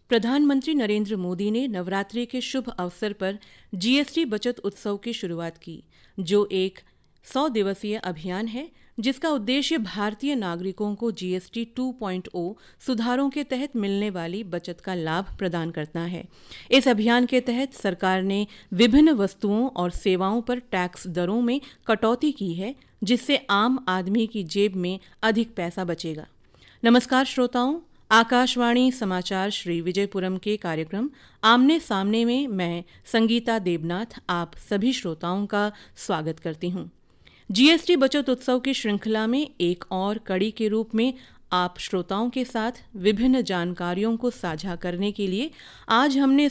प्रधानमंत्री नरेंद्र मोदी ने नवरात्रि के शुभ अवसर पर जीएसटी बचत उत्सव की शुरुआत की, जो एक 100 दिवसीय अभियान है जिसका उद्देश्य भारतीय नागरिकों को जीएसटी 2.0 सुधारों के तहत मिलने वाली बचत का लाभ प्रदान करना है। इस अभियान के तहत सरकार ने विभिन्न वस्तुओं और सेवाओं पर टैक्स दरों में कटौती की है, जिससे आम आदमी की जेब में अधिक पैसा बचेगा। नमस्कार श्रोताओं, आकाशवाणी समाचार श्री विजयपुरम के कार्यक्रम आमने सामने में मैं संगीता देवनाथ आप सभी श्रोताओं का स्वागत करती हूँ। जीएसटी बचत उत्सव की श्रृंखला में एक और कड़ी के रूप में आप श्रोताओं के साथ विभिन्न जानकारियों को साझा करने के लिए आज हमने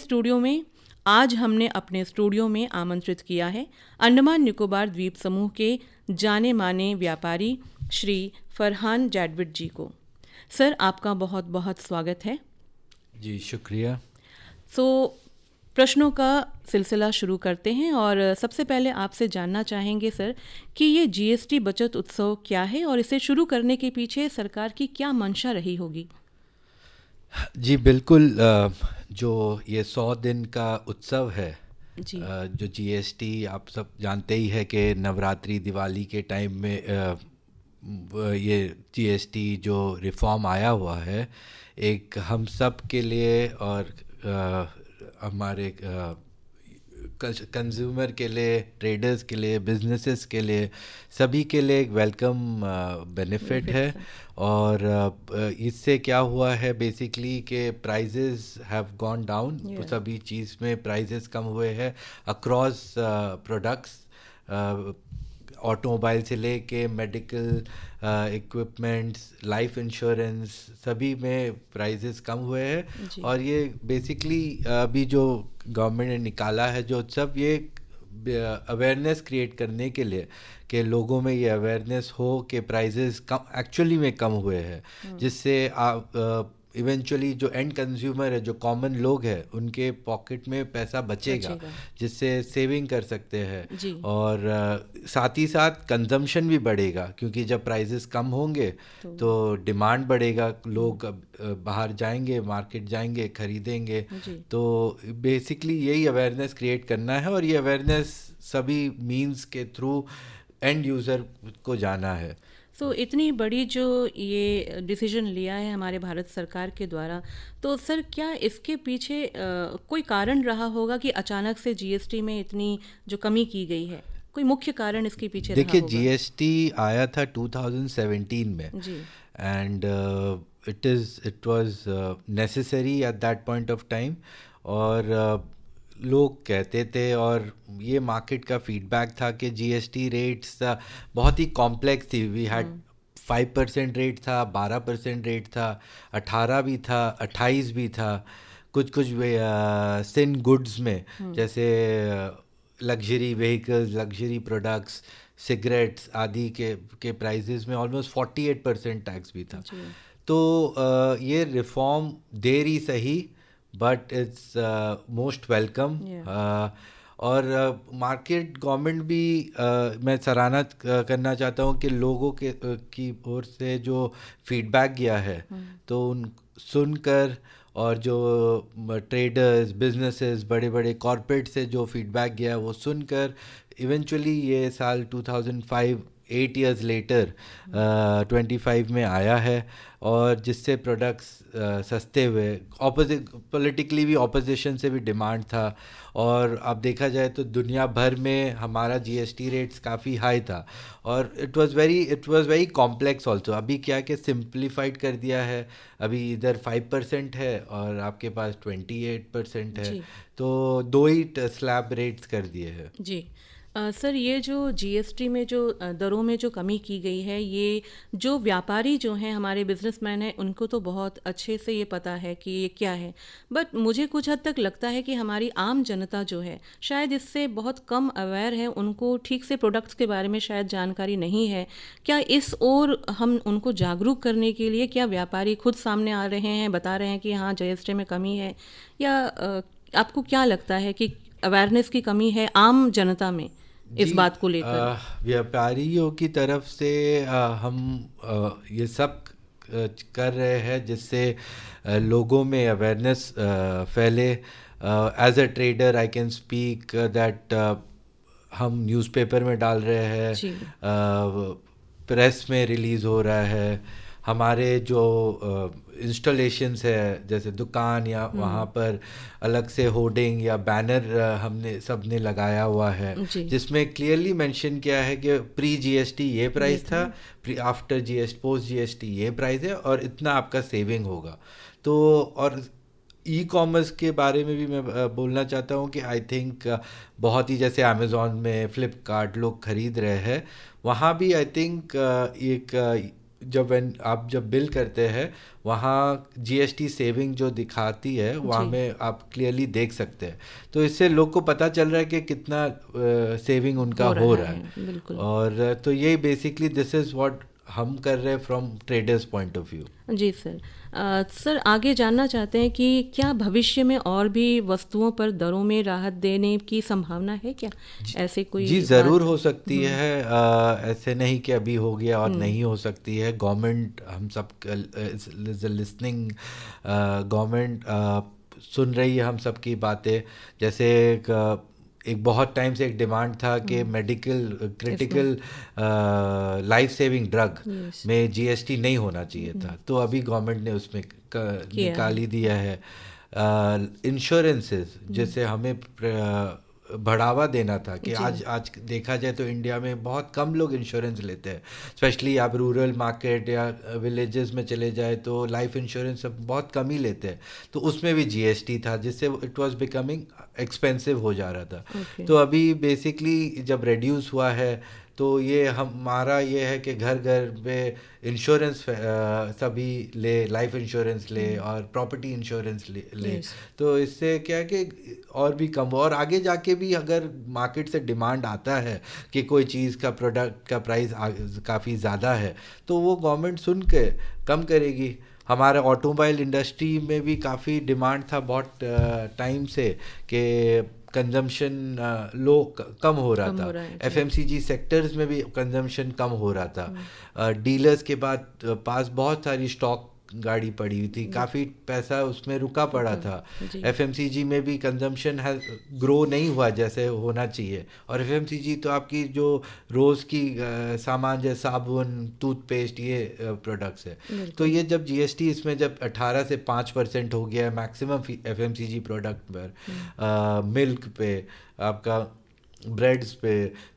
अपने स्टूडियो में आमंत्रित किया है अंडमान निकोबार द्वीप समूह के जाने माने व्यापारी श्री फरहान जैडविड जी को। सर, आपका बहुत बहुत स्वागत है। जी शुक्रिया। प्रश्नों का सिलसिला शुरू करते हैं और सबसे पहले आपसे जानना चाहेंगे सर कि ये जीएसटी बचत उत्सव क्या है और इसे शुरू करने के पीछे सरकार की क्या मंशा रही होगी। जी बिल्कुल, जो ये 100 दिन का उत्सव है जी। जो जीएसटी आप सब जानते ही है कि नवरात्रि दिवाली के टाइम में ये जीएसटी जो रिफॉर्म आया हुआ है एक हम सब के लिए और हमारे कंज्यूमर के लिए, ट्रेडर्स के लिए, बिजनेसेस के लिए, सभी के लिए एक वेलकम बेनिफिट है। और इससे क्या हुआ है बेसिकली कि प्राइजेस हैव गॉन डाउन। सभी चीज़ में प्राइजेस कम हुए हैं अक्रॉस प्रोडक्ट्स, ऑटोमोबाइल से लेके मेडिकल इक्विपमेंट्स, लाइफ इंश्योरेंस, सभी में प्राइजेस कम हुए हैं। और ये बेसिकली अभी जो गवर्नमेंट ने निकाला है जो उत्सव, ये अवेयरनेस क्रिएट करने के लिए कि लोगों में ये अवेयरनेस हो कि प्राइजेस कम एक्चुअली में कम हुए हैं, जिससे इवेंचुअली जो एंड कंज्यूमर है, जो कॉमन लोग हैं, उनके पॉकेट में पैसा बचेगा जिससे सेविंग कर सकते हैं। और साथ ही साथ कंजम्पशन भी बढ़ेगा, क्योंकि जब प्राइजेस कम होंगे तो डिमांड बढ़ेगा, लोग बाहर जाएंगे, मार्केट जाएंगे, खरीदेंगे। तो बेसिकली यही अवेयरनेस क्रिएट करना है और ये अवेयरनेस सभी मीन्स के थ्रू एंड यूज़र को जाना है। इतनी बड़ी जो ये डिसीजन लिया है हमारे भारत सरकार के द्वारा, तो सर क्या इसके पीछे कोई कारण रहा होगा कि अचानक से जीएसटी में इतनी जो कमी की गई है? कोई मुख्य कारण इसके पीछे रहा होगा? देखिए, जीएसटी आया था 2017 में and it was necessary at that point of time. और लोग कहते थे और ये मार्केट का फीडबैक था कि जीएसटी रेट्स बहुत ही कॉम्प्लेक्स थी। वी हैड 5% रेट था, 12% रेट था, 18 भी था, 28 भी था। कुछ सिन गुड्स में जैसे luxury vehicles, luxury products, cigarettes आदि के प्राइसेस में ऑलमोस्ट 48% टैक्स भी था। तो ये रिफॉर्म देरी सही बट इट्स मोस्ट वेलकम। और मार्केट गवर्नमेंट भी मैं सराहना करना चाहता हूँ कि लोगों की ओर से जो फीडबैक गया है तो उन सुनकर, और जो ट्रेडर्स, बिजनेसेस, बड़े बड़े कॉरपोरेट से जो फीडबैक गया वो सुनकर इवेंचुअली ये साल 2005 8 years लेटर 25 में आया है। और जिससे प्रोडक्ट्स सस्ते हुए, पॉलिटिकली भी ऑपोजिशन से भी डिमांड था। और अब देखा जाए तो दुनिया भर में हमारा जीएसटी रेट्स काफ़ी हाई था और it was very complex also. अभी क्या कि सिंप्लीफाइड कर दिया है, अभी इधर 5% है और आपके पास 28% है, तो 2 ही स्लैब रेट्स कर दिए हैं। जी सर, ये जो जीएसटी में जो दरों में जो कमी की गई है, ये जो व्यापारी जो हैं, हमारे बिजनेसमैन हैं, उनको तो बहुत अच्छे से ये पता है कि ये क्या है। बट मुझे कुछ हद तक लगता है कि हमारी आम जनता जो है शायद इससे बहुत कम अवेयर है, उनको ठीक से प्रोडक्ट्स के बारे में शायद जानकारी नहीं है। क्या इस ओर हम उनको जागरूक करने के लिए क्या व्यापारी खुद सामने आ रहे हैं, बता रहे हैं कि हाँ जीएसटी में कमी है, या आपको क्या लगता है कि अवेयरनेस की कमी है आम जनता में इस बात को लेकर? व्यापारियों की तरफ से हम ये सब कर रहे हैं जिससे लोगों में अवेयरनेस फैले. As a trader I can speak that हम न्यूज़पेपर में डाल रहे हैं, प्रेस में रिलीज़ हो रहा है, हमारे जो इंस्टॉलेशंस है जैसे दुकान या वहाँ पर अलग से होर्डिंग या बैनर हमने सबने लगाया हुआ है जिसमें क्लियरली मेंशन किया है कि प्री जीएसटी ये प्राइस था, आफ्टर जीएसटी पोस्ट जीएसटी ये प्राइस है और इतना आपका सेविंग होगा. तो और ई कॉमर्स के बारे में भी मैं बोलना चाहता हूँ कि आई थिंक बहुत ही जैसे अमेज़ॉन में, फ्लिपकार्ट लोग ख़रीद रहे हैं, वहाँ भी आई थिंक एक आप जब बिल करते हैं वहाँ जीएसटी सेविंग जो दिखाती है वहाँ में आप क्लियरली देख सकते हैं. तो इससे लोग को पता चल रहा है कि कितना सेविंग उनका हो रहा है. और तो ये बेसिकली दिस इज़ व्हाट हम कर रहे हैं from traders point of view. जी सर. सर आगे जानना चाहते हैं कि क्या भविष्य में और भी वस्तुओं पर दरों में राहत देने की संभावना है क्या? ऐसे कोई जी ज़रूर हो सकती है. ऐसे नहीं कि अभी हो गया और नहीं हो सकती है. गवर्नमेंट हम सब लिसनिंग, गवर्नमेंट सुन रही है हम सब की बातें. जैसे एक बहुत टाइम से एक डिमांड था कि medical critical life saving drug में जीएसटी नहीं होना चाहिए था, तो अभी गवर्नमेंट ने उसमें निकाल ही दिया है. इंश्योरेंसेस जैसे हमें बढ़ावा देना था कि आज देखा जाए तो इंडिया में बहुत कम लोग इंश्योरेंस लेते हैं. स्पेशली आप रूरल मार्केट या विलेजेस में चले जाए तो लाइफ इंश्योरेंस सब बहुत कम ही लेते हैं. तो उसमें भी जीएसटी था जिससे इट वाज बिकमिंग एक्सपेंसिव हो जा रहा था. तो अभी बेसिकली जब रिड्यूस हुआ है तो ये हमारा ये है कि घर घर में इंश्योरेंस सभी ले, लाइफ इंश्योरेंस ले और प्रॉपर्टी इंश्योरेंस ले. तो इससे क्या है कि और भी कम, और आगे जाके भी अगर मार्केट से डिमांड आता है कि कोई चीज़ का प्रोडक्ट का प्राइस काफ़ी ज़्यादा है तो वो गवर्नमेंट सुन के कम करेगी. हमारे ऑटोमोबाइल इंडस्ट्री में भी काफ़ी डिमांड था बहुत टाइम से कि कंजम्पशन कम हो रहा था. एफएमसीजी सेक्टर्स में भी कंजम्पशन कम हो रहा था. डीलर्स के पास बहुत सारी स्टॉक गाड़ी पड़ी हुई थी, काफ़ी पैसा उसमें रुका पड़ा था. एफएमसीजी में भी कंजम्पशन ग्रो नहीं हुआ जैसे होना चाहिए. और एफएमसीजी तो आपकी जो रोज़ की सामान जैसे साबुन, टूथपेस्ट, ये प्रोडक्ट्स है. तो ये जब जीएसटी इसमें जब 18 से 5% हो गया मैक्सिमम एफएमसीजी प्रोडक्ट पर, मिल्क पे, आपका ब्रेड्स पे,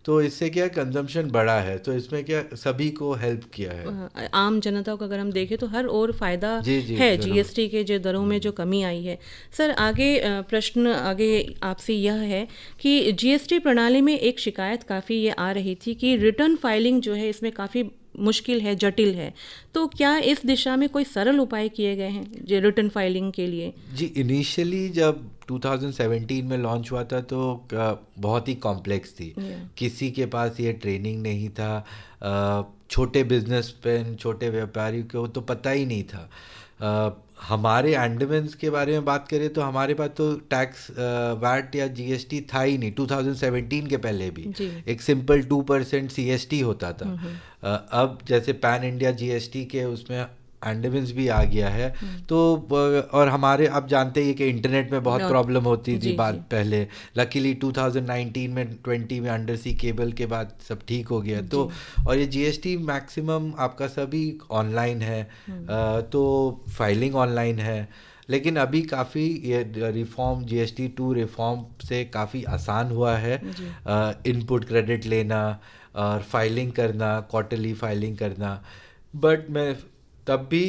तो इससे क्या कंजम्पशन बढ़ा है. तो इसमें क्या सभी को हेल्प किया है. आम जनता को अगर हम देखें तो हर और फ़ायदा है जीएसटी के जो दरों में जो कमी आई है. सर आगे प्रश्न आगे आपसे यह है कि जीएसटी प्रणाली में एक शिकायत काफ़ी ये आ रही थी कि रिटर्न फाइलिंग जो है इसमें काफ़ी मुश्किल है, जटिल है. तो क्या इस दिशा में कोई सरल उपाय किए गए हैं जो रिटर्न फाइलिंग के लिए? जी इनिशियली जब 2017 में लॉन्च हुआ था तो बहुत ही कॉम्प्लेक्स थी. किसी के पास ये ट्रेनिंग नहीं था. छोटे बिजनेसमैन, छोटे व्यापारी को तो पता ही नहीं था. हमारे अंडमान्स के बारे में बात करें तो हमारे पास तो टैक्स वैट या जीएसटी था ही नहीं. 2017 के पहले भी एक सिंपल 2% सीएसटी होता था. अब जैसे पैन इंडिया जीएसटी के उसमें अंडमान्स भी आ गया है. तो और हमारे आप जानते हैं कि इंटरनेट में बहुत प्रॉब्लम होती थी बात पहले. लकीली 2019 में 20 में अंडर सी केबल के बाद सब ठीक हो गया. तो और ये जीएसटी मैक्सिमम आपका सभी ऑनलाइन है. तो फाइलिंग ऑनलाइन है. लेकिन अभी काफ़ी ये रिफॉर्म जीएसटी 2 रिफॉर्म से काफ़ी आसान हुआ है. इनपुट क्रेडिट लेना और फाइलिंग करना, क्वार्टरली फाइलिंग करना. बट मैं तब भी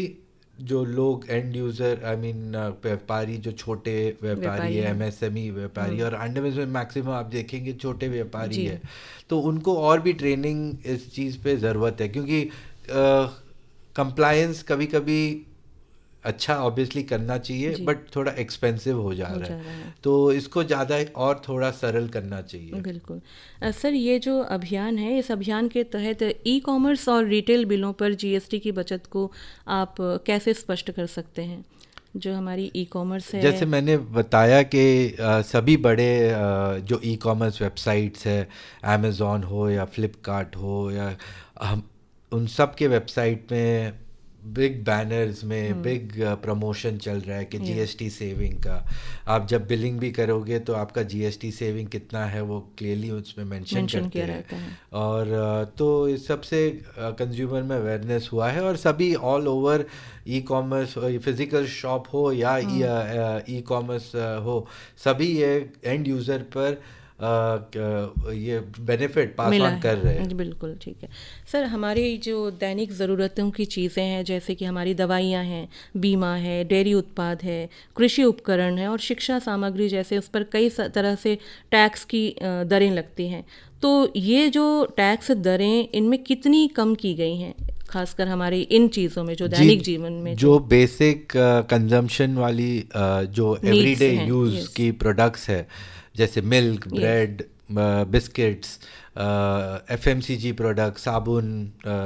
जो लोग एंड यूज़र आई मीन व्यापारी, जो छोटे व्यापारी है, एमएसएमई व्यापारी, और अंडमान्स में मैक्सिमम आप देखेंगे छोटे व्यापारी है, तो उनको और भी ट्रेनिंग इस चीज़ पे ज़रूरत है. क्योंकि कंप्लायंस कभी कभी अच्छा ऑब्वियसली करना चाहिए बट थोड़ा एक्सपेंसिव हो जा रहा है. तो इसको ज़्यादा और थोड़ा सरल करना चाहिए. बिल्कुल. सर ये जो अभियान है, इस अभियान के तहत ई कॉमर्स और रिटेल बिलों पर जीएसटी की बचत को आप कैसे स्पष्ट कर सकते हैं? जो हमारी ई कॉमर्स है, जैसे मैंने बताया कि सभी बड़े जो ई कॉमर्स वेबसाइट्स है, अमेज़ॉन हो या फ्लिपकार्ट हो या हम उन सब के वेबसाइट में बिग बैनर्स में बिग प्रमोशन चल रहा है कि जीएसटी सेविंग का। आप जब बिलिंग भी करोगे तो आपका जीएसटी सेविंग कितना है वो क्लियरली उसमें मेंशन करते हैं। और तो इस सबसे कंज्यूमर में अवेयरनेस हुआ है, और सभी all over e commerce, physical shop हो या ई कॉमर्स हो, सभी ये एंड यूज़र पर ये बेनिफिट पास ऑन कर रहे हैं। बिल्कुल ठीक है सर। हमारी जो दैनिक ज़रूरतों की चीज़ें हैं, जैसे कि हमारी दवाइयाँ हैं, बीमा है, डेयरी उत्पाद है, कृषि उपकरण है और शिक्षा सामग्री जैसे, उस पर कई तरह से टैक्स की दरें लगती हैं। तो ये जो टैक्स दरें, इनमें कितनी कम की गई हैं, खासकर हमारी इन चीज़ों में जो दैनिक जीवन में जो बेसिक कंजम्पशन वाली जो एवरीडे यूज़ की प्रोडक्ट्स है, जैसे milk, bread, biscuits, FMCG product, साबुन,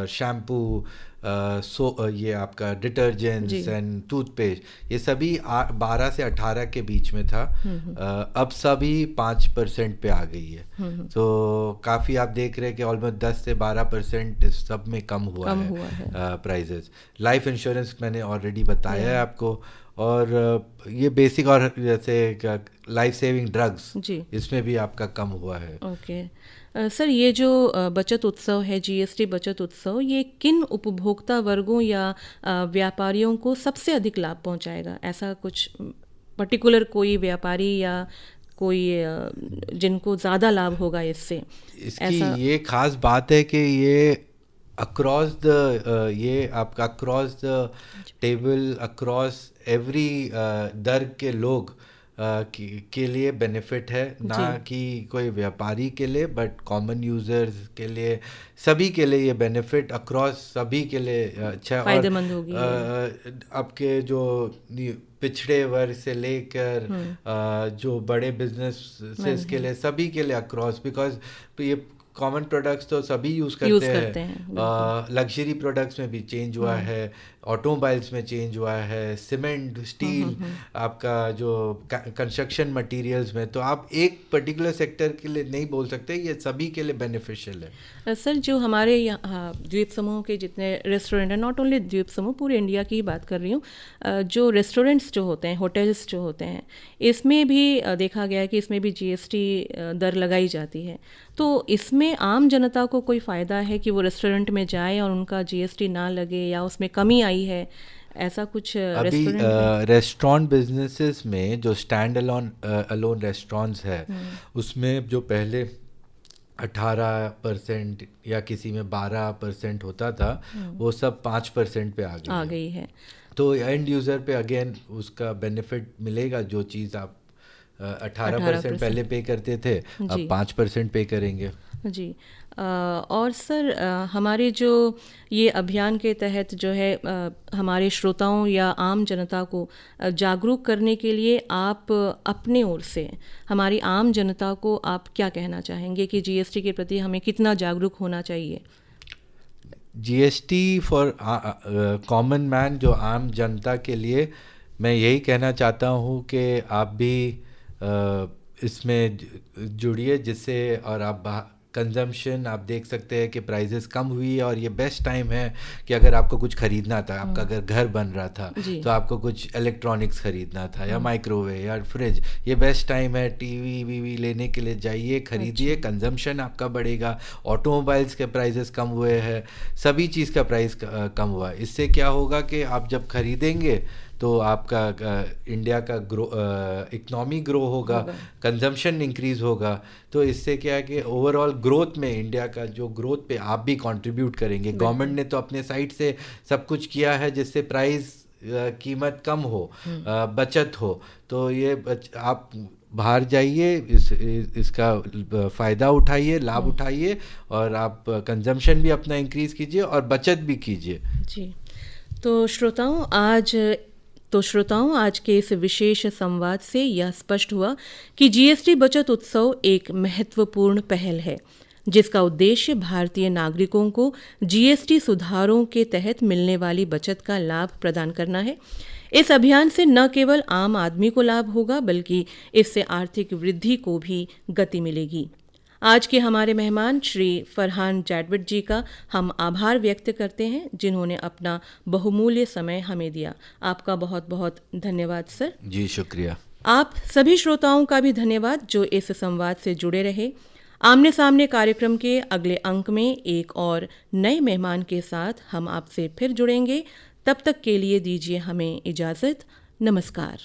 शैम्पू, ये आपका डिटर्जेंट्स एंड टूथपेस्ट, ये सभी 12 से 18 के बीच में था। अब सभी 5% पे आ गई है। तो काफ़ी आप देख रहे हैं कि ऑलमोस्ट 10 से 12% सब में कम हुआ है प्राइजेस। लाइफ इंश्योरेंस मैंने ऑलरेडी बताया है आपको, और ये बेसिक, और जैसे लाइफ सेविंग ड्रग्स, इसमें भी आपका कम हुआ है। ओके सर, ये जो बचत उत्सव है, जीएसटी बचत उत्सव, ये किन उपभोक्ता वर्गों या व्यापारियों को सबसे अधिक लाभ पहुंचाएगा? ऐसा कुछ पर्टिकुलर कोई व्यापारी या कोई जिनको ज़्यादा लाभ होगा इससे? इसकी ये खास बात है कि ये अक्रॉस द ये आपका across the table, across every दर के लोग के लिए बेनिफिट है, ना कि कोई व्यापारी के लिए, बट कॉमन यूजर्स के लिए, सभी के लिए ये बेनिफिट अक्रॉस सभी के लिए अच्छा, फायदेमंद होगी। आपके जो पिछड़े वर्ग से लेकर जो बड़े बिजनेस के लिए, सभी के लिए अक्रॉस, बिकॉज ये कॉमन प्रोडक्ट्स तो सभी यूज़ करते हैं। लग्जरी प्रोडक्ट्स में भी चेंज हुआ है, ऑटोमोबाइल्स में चेंज हुआ है, सीमेंट, स्टील, आपका जो कंस्ट्रक्शन मटेरियल्स में, तो आप एक पर्टिकुलर सेक्टर के लिए नहीं बोल सकते, ये सभी के लिए बेनिफिशियल है। सर, जो हमारे यहाँ द्वीप समूह के जितने रेस्टोरेंट हैं, नॉट ओनली द्वीप समूह, पूरे इंडिया की बात कर रही हूँ, जो रेस्टोरेंट्स जो होते हैं, होटल्स जो होते हैं, इसमें भी देखा गया है कि इसमें भी जीएसटी दर लगाई जाती है। तो इसमें आम जनता को कोई फ़ायदा है कि वो रेस्टोरेंट में जाए और उनका जीएसटी ना लगे, या उसमें कमी आई है, ऐसा कुछ? अभी रेस्टोरेंट बिजनेसेस में जो स्टैंड अलोन रेस्टोरेंट्स है, उसमें जो पहले 18% या किसी में 12% होता था, वो सब 5% पे आ गई है। तो एंड यूज़र पे अगेन उसका बेनिफिट मिलेगा, जो चीज़ आप 18% पहले पे करते थे, अब 5% पे करेंगे। जी। और सर, हमारे जो ये अभियान के तहत जो है, हमारे श्रोताओं या आम जनता को जागरूक करने के लिए आप अपने ओर से हमारी आम जनता को आप क्या कहना चाहेंगे कि जीएसटी के प्रति हमें कितना जागरूक होना चाहिए? जीएसटी फॉर कॉमन मैन, जो आम जनता के लिए मैं यही कहना चाहता हूँ कि आप भी इसमें जुड़िए, जिससे, और आप कंजम्पशन आप देख सकते हैं कि प्राइसेस कम हुई है, और ये बेस्ट टाइम है कि अगर आपको कुछ ख़रीदना था, आपका अगर घर बन रहा था तो आपको कुछ इलेक्ट्रॉनिक्स ख़रीदना था, या माइक्रोवेव या फ्रिज, ये बेस्ट टाइम है। टीवी वीवी लेने के लिए जाइए, ख़रीदिए, कंजम्पशन आपका बढ़ेगा। ऑटोमोबाइल्स के प्राइसेस कम हुए हैं, सभी चीज़ का प्राइस कम हुआ है। इससे क्या होगा कि आप जब ख़रीदेंगे तो आपका इंडिया का इकनॉमी ग्रो होगा, कंजम्पशन इंक्रीज़ होगा, तो इससे क्या है कि ओवरऑल ग्रोथ में, इंडिया का जो ग्रोथ पे आप भी कंट्रीब्यूट करेंगे। गवर्नमेंट ने तो अपने साइड से सब कुछ किया है जिससे प्राइस कीमत कम हो, बचत हो। तो ये आप बाहर जाइए, इसका फ़ायदा उठाइए, लाभ उठाइए, और आप कंजम्पशन भी अपना इंक्रीज़ कीजिए और बचत भी कीजिए। जी। तो श्रोताओं, आज के इस विशेष संवाद से यह स्पष्ट हुआ कि जीएसटी बचत उत्सव एक महत्वपूर्ण पहल है, जिसका उद्देश्य भारतीय नागरिकों को जीएसटी सुधारों के तहत मिलने वाली बचत का लाभ प्रदान करना है। इस अभियान से न केवल आम आदमी को लाभ होगा, बल्कि इससे आर्थिक वृद्धि को भी गति मिलेगी। आज के हमारे मेहमान श्री फरहान जाटविट जी का हम आभार व्यक्त करते हैं, जिन्होंने अपना बहुमूल्य समय हमें दिया। आपका बहुत बहुत धन्यवाद सर। जी शुक्रिया। आप सभी श्रोताओं का भी धन्यवाद जो इस संवाद से जुड़े रहे। आमने सामने कार्यक्रम के अगले अंक में एक और नए मेहमान के साथ हम आपसे फिर जुड़ेंगे। तब तक के लिए दीजिए हमें इजाज़त। नमस्कार।